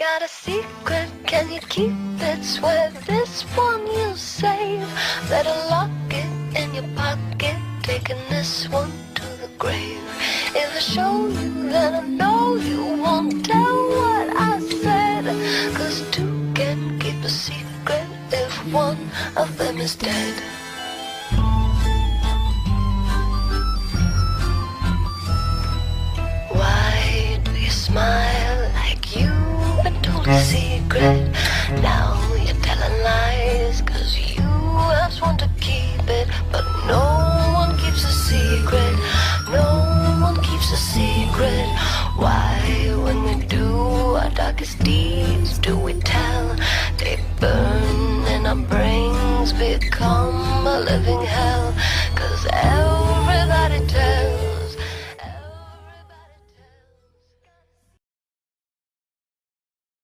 got a secret, can you keep it? Swear this one you'll save. Better lock it in your pocket, taking this one to the grave. If I show you, then I know you won't tell what I said. 'Cause two can keep a secret if one of them is dead. Why do you smile like you've been told a secret? Now you're telling lies 'cause you have sworn to keep it. But no one keeps a secret. No one keeps a secret. Why, when we do our darkest deeds, do we tell? They burn and our brains become a living hell. 'Cause every